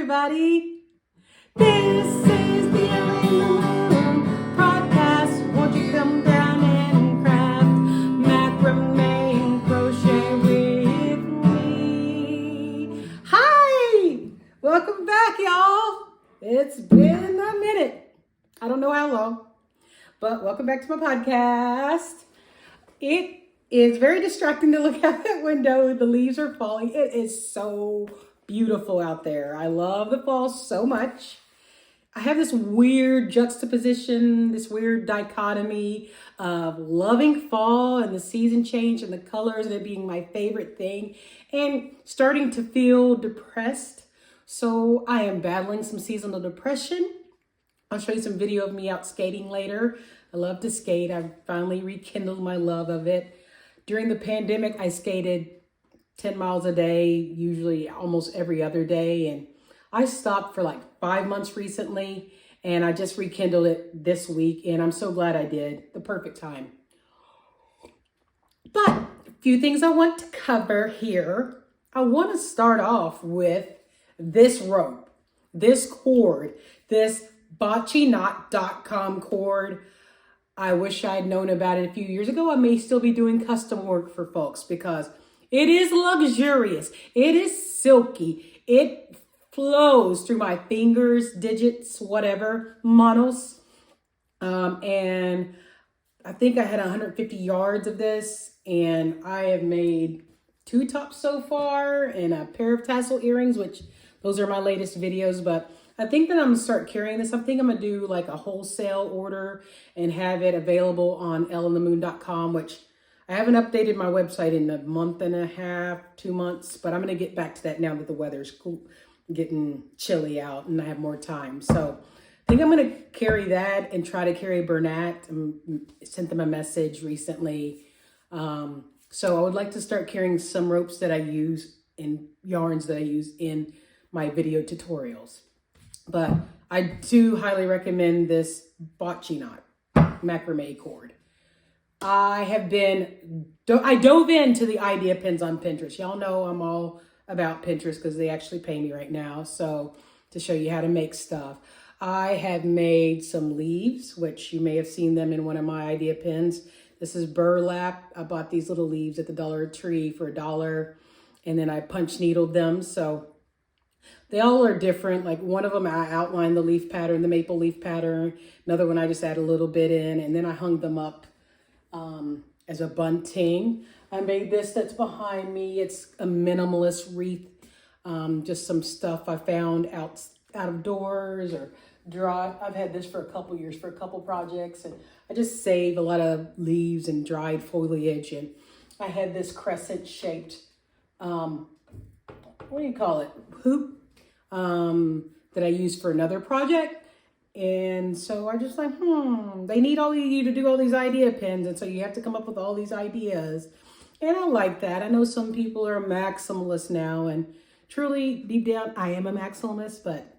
everybody. This is the Moon Craftcast. Won't you come down and craft macrame and crochet with me? Hi! Welcome back, y'all. It's been a minute. I don't know how long, but welcome back to my podcast. It is very distracting to look out that window. The leaves are falling. It is so beautiful out there. I love the fall so much. I have this weird juxtaposition, this weird dichotomy of loving fall and the season change and the colors and it being my favorite thing and starting to feel depressed. So I am battling some seasonal depression. I'll show you some video of me out skating later. I love to skate. I've finally rekindled my love of it. During the pandemic, I skated 10 miles a day, usually almost every other day. And I stopped for like 5 months recently, and I just rekindled it this week. And I'm so glad I did. The perfect time. But a few things I want to cover here. I want to start off with this rope, this cord, this botchyknot.com cord. I wish I'd known about it a few years ago. I may still be doing custom work for folks because it is luxurious. It is silky. It flows through my fingers, digits, whatever, manos. And I think I had 150 yards of this, and I have made 2 tops so far and a pair of tassel earrings, which those are my latest videos, but I think that I'm gonna start carrying this. I think I'm gonna do like a wholesale order and have it available on ellandthemoon.com, which I haven't updated my website in a month and a half, 2 months, but I'm gonna get back to that now that the weather's cool, getting chilly out and I have more time. So I think I'm gonna carry that and try to carry Bernat. I sent them a message recently. So I would like to start carrying some ropes that I use in yarns that I use in my video tutorials. But I do highly recommend this botchy knot macrame cord. I dove into the idea pins on Pinterest. Y'all know I'm all about Pinterest because they actually pay me right now. So to show you how to make stuff. I have made some leaves, which you may have seen them in one of my idea pins. This is burlap. I bought these little leaves at the Dollar Tree for $1. And then I punch needled them. So they all are different. Like one of them, I outlined the leaf pattern, the maple leaf pattern. Another one, I just add a little bit in, and then I hung them up as a bunting. I made this that's behind me. It's a minimalist wreath, just some stuff I found out of doors or dry. I've had this for a couple years for a couple projects, and I just save a lot of leaves and dried foliage. And I had this crescent shaped, what do you call it? Hoop. That I used for another project. And so I just like, they need all of you to do all these idea pins. And so you have to come up with all these ideas. And I like that. I know some people are maximalists now, and truly deep down, I am a maximalist, but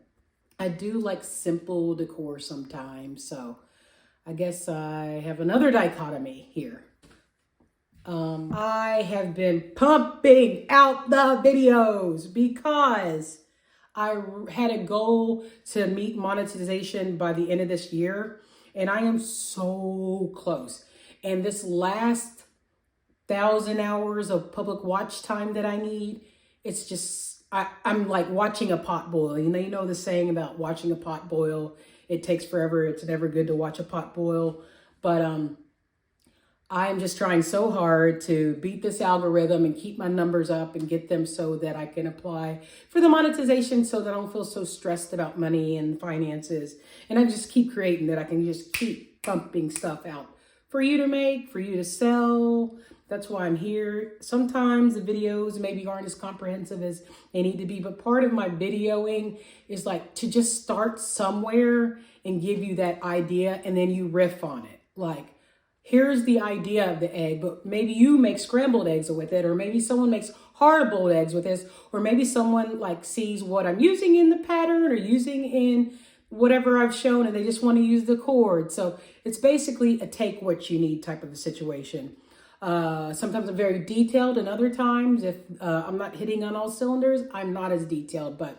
I do like simple decor sometimes. So I guess I have another dichotomy here. I have been pumping out the videos because I had a goal to meet monetization by the end of this year, and I am so close. And this last 1,000 hours of public watch time that I need, it's just, I'm like watching a pot boil. You know the saying about watching a pot boil, it takes forever. It's never good to watch a pot boil. But I'm just trying so hard to beat this algorithm and keep my numbers up and get them so that I can apply for the monetization so that I don't feel so stressed about money and finances. And I just keep creating that I can just keep pumping stuff out for you to make, for you to sell. That's why I'm here. Sometimes the videos maybe aren't as comprehensive as they need to be, but part of my videoing is like to just start somewhere and give you that idea and then you riff on it. Like, here's the idea of the egg, but maybe you make scrambled eggs with it, or maybe someone makes hard-boiled eggs with this, or maybe someone like sees what I'm using in the pattern or using in whatever I've shown and they just want to use the cord. So it's basically a take what you need type of a situation. Sometimes I'm very detailed, and other times if I'm not hitting on all cylinders, I'm not as detailed, but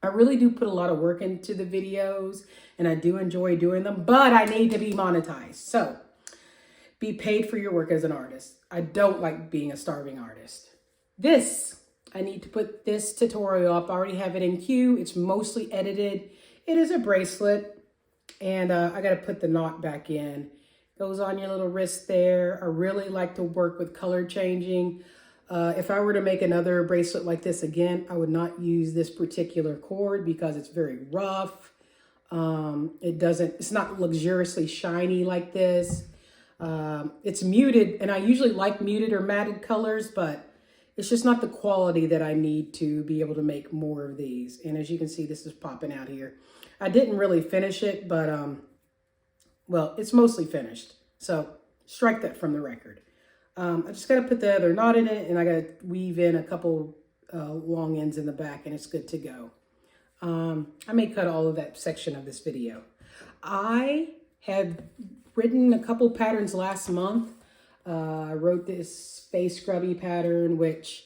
I really do put a lot of work into the videos and I do enjoy doing them, but I need to be monetized. So be paid for your work as an artist. I don't like being a starving artist. I need to put this tutorial up. I already have it in queue. It's mostly edited. It is a bracelet and I got to put the knot back in. Goes on your little wrist there. I really like to work with color changing. If I were to make another bracelet like this again, I would not use this particular cord because it's very rough. It's not luxuriously shiny like this. It's muted, and I usually like muted or matted colors, but it's just not the quality that I need to be able to make more of these. And as you can see, this is popping out here. I didn't really finish it, but well, it's mostly finished. So strike that from the record. I just got to put the other knot in it, and I got to weave in a couple long ends in the back, and it's good to go. I may cut all of that section of this video. I had written a couple patterns last month. I wrote this face scrubby pattern, which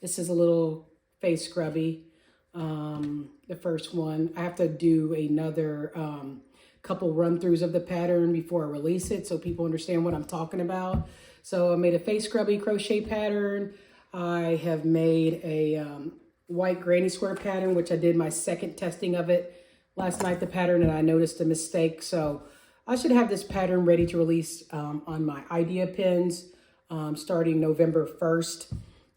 this is a little face scrubby. The first one, I have to do another couple run-throughs of the pattern before I release it so people understand what I'm talking about. So I made a face scrubby crochet pattern. I have made a white granny square pattern, which I did my second testing of it last night, the pattern, and I noticed a mistake. So I should have this pattern ready to release on my idea pins starting November 1st.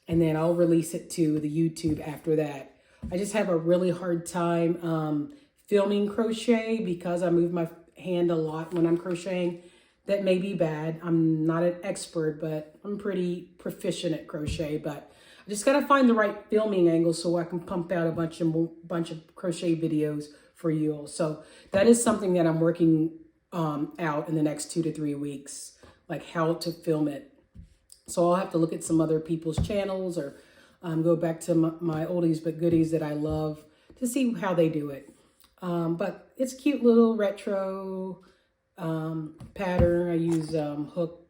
And then I'll release it to the YouTube after that. I just have a really hard time filming crochet because I move my hand a lot when I'm crocheting. That may be bad. I'm not an expert, but I'm pretty proficient at crochet. But I just got to find the right filming angle so I can pump out a bunch of crochet videos for you all. So that is something that I'm working out in the next 2 to 3 weeks, like how to film it. So I'll have to look at some other people's channels or go back to my oldies but goodies that I love to see how they do it. But it's a cute little retro pattern. I use hook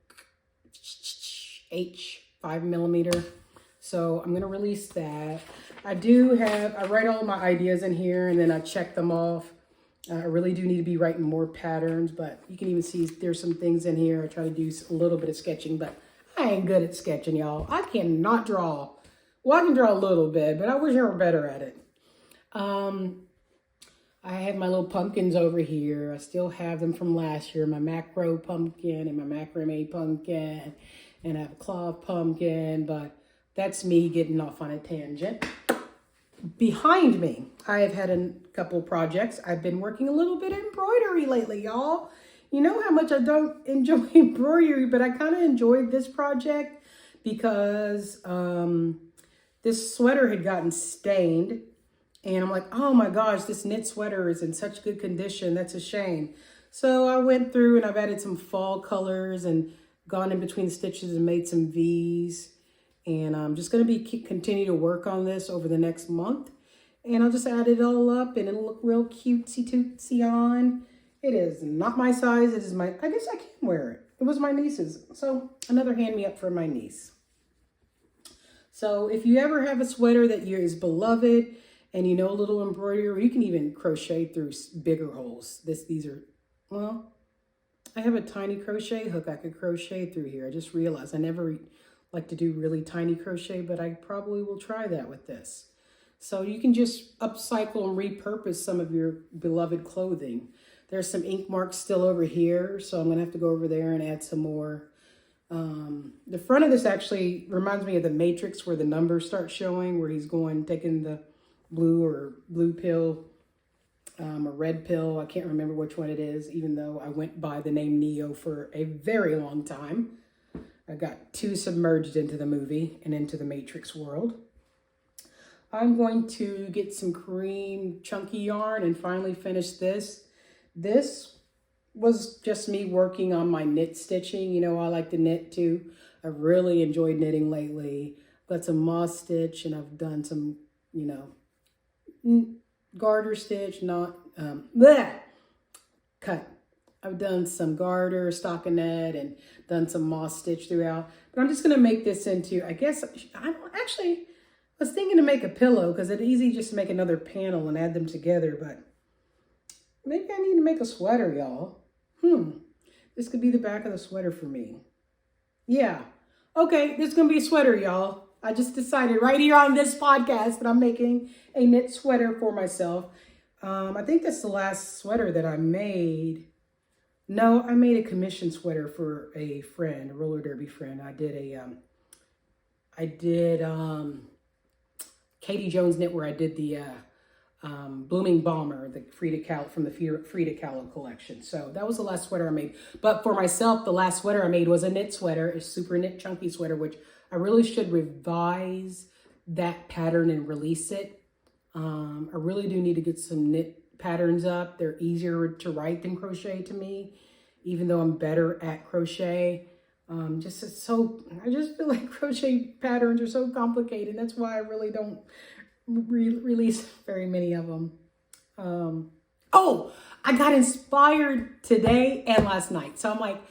H 5mm. So I'm going to release that. I write all my ideas in here and then I check them off. I really do need to be writing more patterns, but you can even see there's some things in here. I try to do a little bit of sketching, but I ain't good at sketching, y'all. I cannot draw. Well, I can draw a little bit, but I wish I were better at it. I have my little pumpkins over here. I still have them from last year. My macro pumpkin and my macrame pumpkin. And I have a cloth pumpkin, but that's me getting off on a tangent. Behind me, I have had a couple projects. I've been working a little bit of embroidery lately, y'all. You know how much I don't enjoy embroidery, but I kind of enjoyed this project because this sweater had gotten stained. And I'm like, oh my gosh, this knit sweater is in such good condition. That's a shame. So I went through and I've added some fall colors and gone in between the stitches and made some V's. And I'm just going to continue to work on this over the next month. And I'll just add it all up and it'll look real cutesy tootsy on. It is not my size. It is I guess I can wear it. It was my niece's. So another hand me up for my niece. So if you ever have a sweater that is beloved and you know a little embroidery, or you can even crochet through bigger holes. Well, I have a tiny crochet hook I could crochet through here. I just realized I never like to do really tiny crochet, but I probably will try that with this. So you can just upcycle and repurpose some of your beloved clothing. There's some ink marks still over here, so I'm gonna have to go over there and add some more. The front of this actually reminds me of the Matrix where the numbers start showing, where he's taking the blue pill, a red pill. I can't remember which one it is, even though I went by the name Neo for a very long time. I got too submerged into the movie and into the Matrix world. I'm going to get some cream chunky yarn and finally finish this. This was just me working on my knit stitching. You know, I like to knit too. I've really enjoyed knitting lately. Got some moss stitch and I've done some, you know, garter stitch, cut. I've done some garter, stockinette, and done some moss stitch throughout. But I'm just going to make this into, I guess, I was thinking to make a pillow because it's easy just to make another panel and add them together, but maybe I need to make a sweater, y'all. This could be the back of the sweater for me. Yeah. Okay, this is going to be a sweater, y'all. I just decided right here on this podcast that I'm making a knit sweater for myself. I think that's the last sweater that I made. No, I made a commission sweater for a friend, a roller derby friend. I did Katie Jones knit where I did the Blooming Bomber, the Frida Kahlo from the Frida Kahlo collection. So that was the last sweater I made. But for myself, the last sweater I made was a knit sweater, a super knit chunky sweater, which I really should revise that pattern and release it. I really do need to get some knit patterns up. They're easier to write than crochet to me, even though I'm better at crochet. I just feel like crochet patterns are so complicated. That's why I really don't release very many of them. Oh, I got inspired today and last night. So I'm like,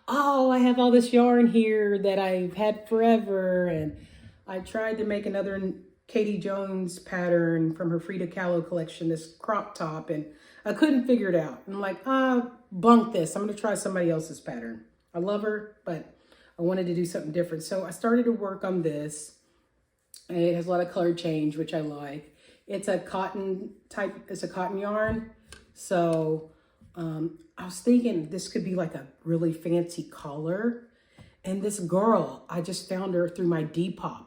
oh, I have all this yarn here that I've had forever. And I tried to make another Katie Jones pattern from her Frida Kahlo collection, this crop top, and I couldn't figure it out. I'm like, bunk this. I'm going to try somebody else's pattern. I love her, but I wanted to do something different. So I started to work on this. And it has a lot of color change, which I like. It's a cotton yarn. So I was thinking this could be like a really fancy color. And this girl, I just found her through my Depop.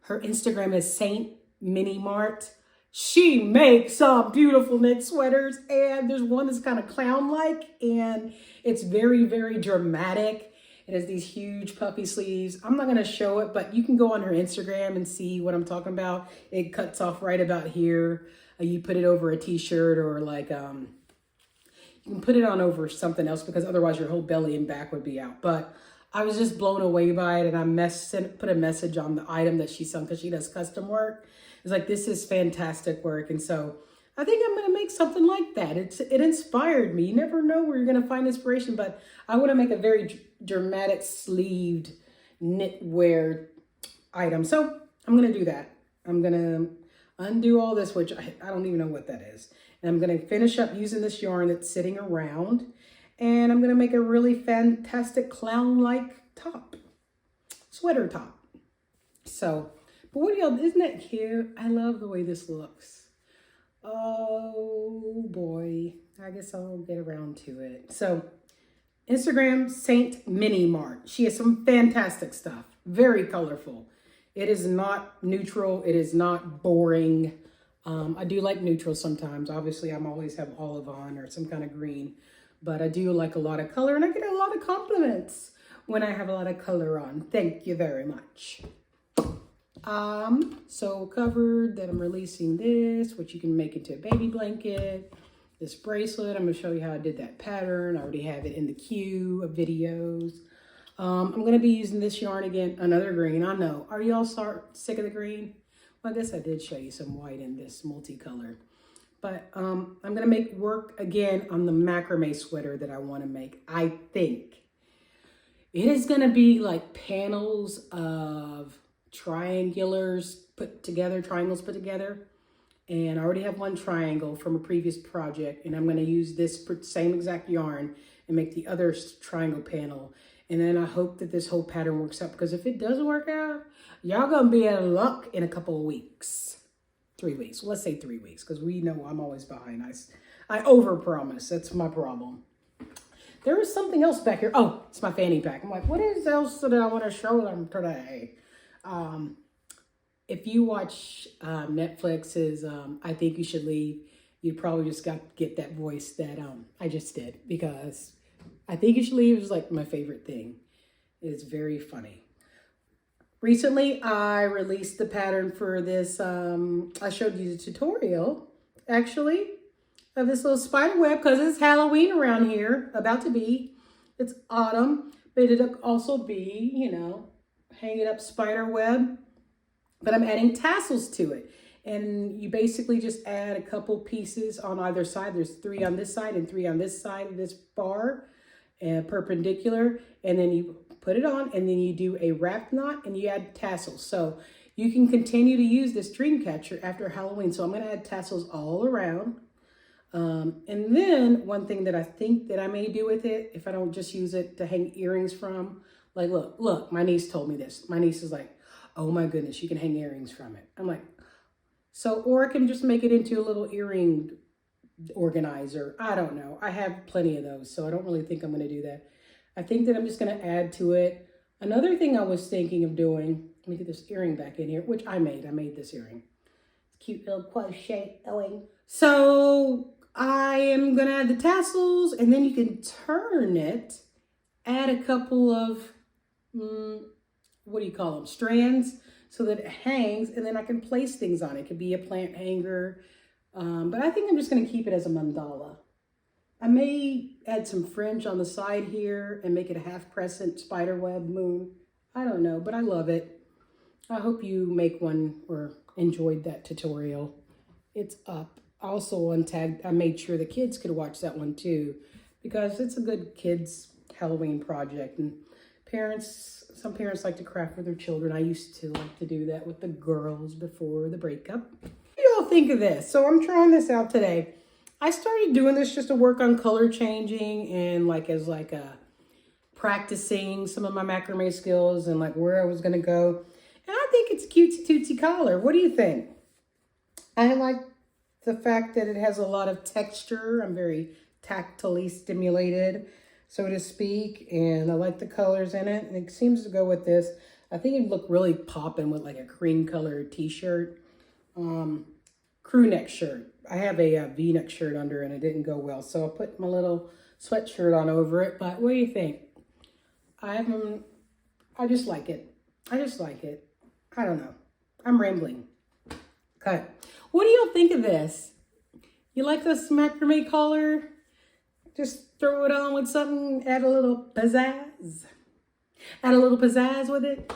Her Instagram is Saint Mini Mart. She makes some beautiful knit sweaters. And there's one that's kind of clown-like. And it's very, very dramatic. It has these huge puffy sleeves. I'm not going to show it, but you can go on her Instagram and see what I'm talking about. It cuts off right about here. You put it over a t-shirt or like, you can put it on over something else because otherwise your whole belly and back would be out. But I was just blown away by it, and I put a message on the item that she's selling because she does custom work. It's like, this is fantastic work. And so I think I'm going to make something like that. It inspired me. You never know where you're going to find inspiration, but I want to make a very dramatic sleeved knitwear item. So I'm going to do that. I'm going to undo all this, which I don't even know what that is. And I'm going to finish up using this yarn that's sitting around. And I'm going to make a really fantastic clown-like top. Sweater top. So, but what do y'all, isn't that cute? I love the way this looks. Oh boy, I guess I'll get around to it. So Instagram, Saint Mini Mart. She has some fantastic stuff. Very colorful. It is not neutral. It is not boring. I do like neutral sometimes. Obviously, I'm always have olive on or some kind of green. But I do like a lot of color, and I get a lot of compliments when I have a lot of color on. Thank you very much. So covered that I'm releasing this, which you can make into a baby blanket. This bracelet, I'm going to show you how I did that pattern. I already have it in the queue of videos. I'm going to be using this yarn again, another green. I know. Are y'all sick of the green? Well, I guess I did show you some white in this multicolor. But I'm going to make work again on the macrame sweater that I want to make. I think it is going to be like panels of triangles put together. And I already have one triangle from a previous project. And I'm going to use this same exact yarn and make the other triangle panel. And then I hope that this whole pattern works out. Because if it doesn't work out, y'all going to be in luck in a couple of weeks. 3 weeks. Well, let's say 3 weeks, because we know I'm always behind. I overpromise. That's my problem. There is something else back here. Oh, it's my fanny pack. I'm like, what is else that I want to show them today? If you watch Netflix's I Think You Should Leave, you probably just got to get that voice that I just did, because I Think You Should Leave is like my favorite thing. It's very funny. Recently, I released the pattern for this. I showed you the tutorial, actually, of this little spider web, because it's Halloween around here, about to be. It's autumn, but it'll also be, you know, hanging up spider web. But I'm adding tassels to it. And you basically just add a couple pieces on either side. There's 3 on this side and 3 on this side of this bar, and perpendicular. And then you put it on, and then you do a wrap knot, and you add tassels. So You can continue to use this dream catcher after Halloween. So I'm going to add tassels all around. And then one thing that I think that I may do with it, if I don't just use it to hang earrings from, like, look, my niece told me this. My niece is like, oh my goodness, you can hang earrings from it. I'm like, so, or I can just make it into a little earring organizer. I don't know. I have plenty of those, so I don't really think I'm going to do that. I think that I'm just going to add to it. Another thing I was thinking of doing, let me get this earring back in here, which I made. I made this earring. It's cute little crochet earring. So I am going to add the tassels, and then you can turn it, add a couple of, what do you call them, strands, so that it hangs, and then I can place things on it. It could be a plant hanger, but I think I'm just going to keep it as a mandala. I may add some fringe on the side here and make it a half crescent spiderweb moon. I don't know, but I love it. I hope you make one or enjoyed that tutorial. It's up. I also untagged, I made sure the kids could watch that one too, because it's a good kids Halloween project. And some parents like to craft with their children. I used to like to do that with the girls before the breakup. What do y'all think of this? So I'm trying this out today. I started doing this just to work on color changing and as a practicing some of my macrame skills and like where I was going to go. And I think it's cutesy tootsy collar. What do you think? I like the fact that it has a lot of texture. I'm very tactily stimulated, so to speak, and I like the colors in it, and it seems to go with this. I think it'd look really popping with like a cream colored t-shirt, crew neck shirt. I have a v-neck shirt under and it didn't go well, so I put my little sweatshirt on over it. But what do you think? I just like it. I just like it. I don't know. I'm rambling. Okay. What do y'all think of this? You like this macrame collar? Just throw it on with something, add a little pizzazz. Add a little pizzazz with it.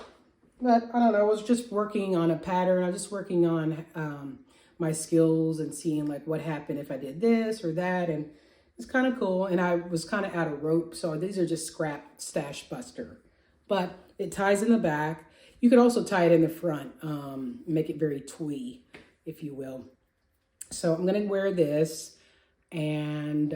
But I don't know, I was just working on a pattern. I was just working on my skills and seeing like what happened if I did this or that. And it's kind of cool. And I was kind of out of rope. So these are just scrap stash buster. But it ties in the back. You could also tie it in the front. Make it very twee, if you will. So I'm going to wear this. And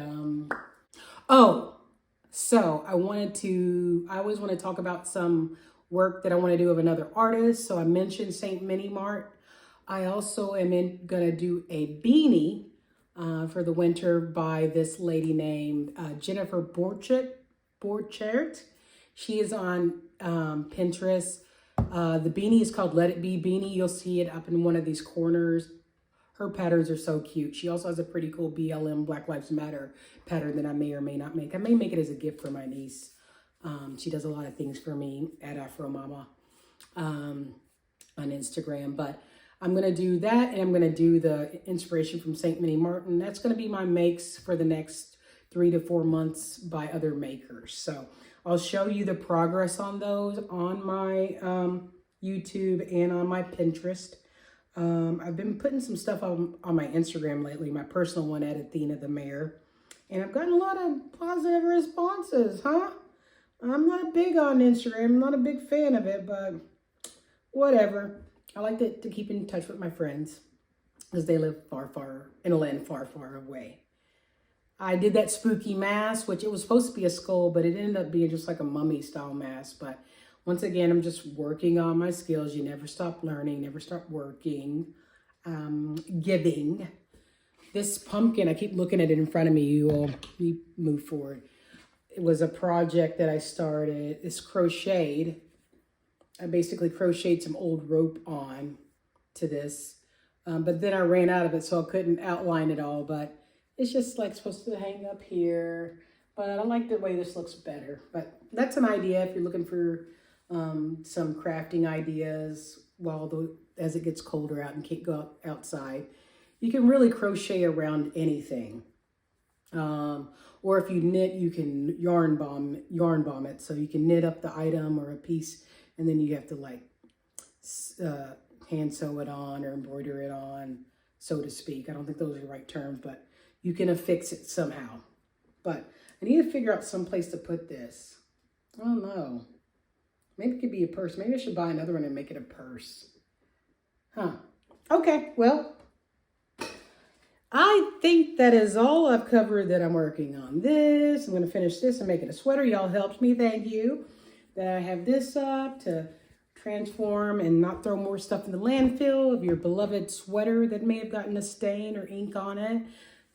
so I always want to talk about some work that I want to do of another artist. So I mentioned St. Mini Mart. I also am going to do a beanie for the winter by this lady named Jennifer Borchert. She is on Pinterest. The beanie is called Let It Be Beanie. You'll see it up in one of these corners. Her patterns are so cute. She also has a pretty cool BLM Black Lives Matter pattern that I may or may not make. I may make it as a gift for my niece. She does a lot of things for me at Afro Mama on Instagram. But I'm going to do that, and I'm going to do the inspiration from St. Mini Martin. That's going to be my makes for the next 3 to 4 months by other makers. So I'll show you the progress on those on my YouTube and on my Pinterest. I've been putting some stuff on my Instagram lately, my personal one at Athena the Mayor, and I've gotten a lot of positive responses, huh? I'm not big on Instagram. I'm not a big fan of it, but whatever. I like to keep in touch with my friends because they live far, in a land far away. I did that spooky mask, which it was supposed to be a skull, but it ended up being just like a mummy style mask. But once again, I'm just working on my skills. You never stop learning, never stop working, giving. This pumpkin, I keep looking at it in front of me. You all move forward. It was a project that I started. It's crocheted. I basically crocheted some old rope on to this. But then I ran out of it, so I couldn't outline it all. But it's just like supposed to hang up here. But I like the way this looks better. But that's an idea if you're looking for some crafting ideas as it gets colder out and can't go outside. You can really crochet around anything. Or if you knit, you can yarn bomb it. So you can knit up the item or a piece, and then you have to like hand sew it on or embroider it on, so to speak. I don't think those are the right terms, but you can affix it somehow. But I need to figure out some place to put this. I don't know. Maybe it could be a purse. Maybe I should buy another one and make it a purse. Huh. Okay, well, I think that is all I've covered that I'm working on this. I'm going to finish this and make it a sweater. Y'all helped me. Thank you. That I have this up to transform and not throw more stuff in the landfill of your beloved sweater that may have gotten a stain or ink on it.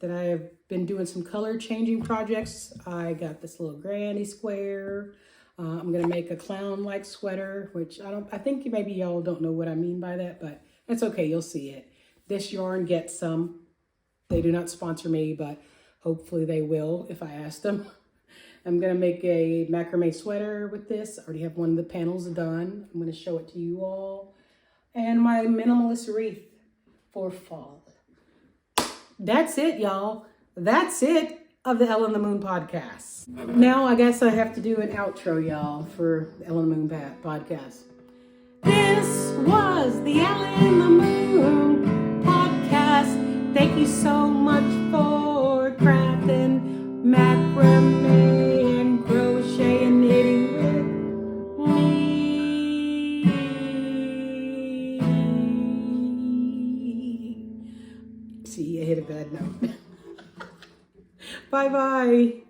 That I have been doing some color changing projects. I got this little granny square. I'm going to make a clown-like sweater, which I think maybe y'all don't know what I mean by that, but it's okay. You'll see it. This yarn gets some. They do not sponsor me, but hopefully they will if I ask them. I'm going to make a macrame sweater with this. I already have one of the panels done. I'm going to show it to you all. And my minimalist wreath for fall. That's it, y'all. That's it of the Elle and the Moon podcast. Now I guess I have to do an outro, y'all, for the Elle and the Moon podcast. This was the Elle and the Moon podcast. Thank you so much for crafting macrame and crochet and knitting with me. See, I hit a bad note. Bye-bye.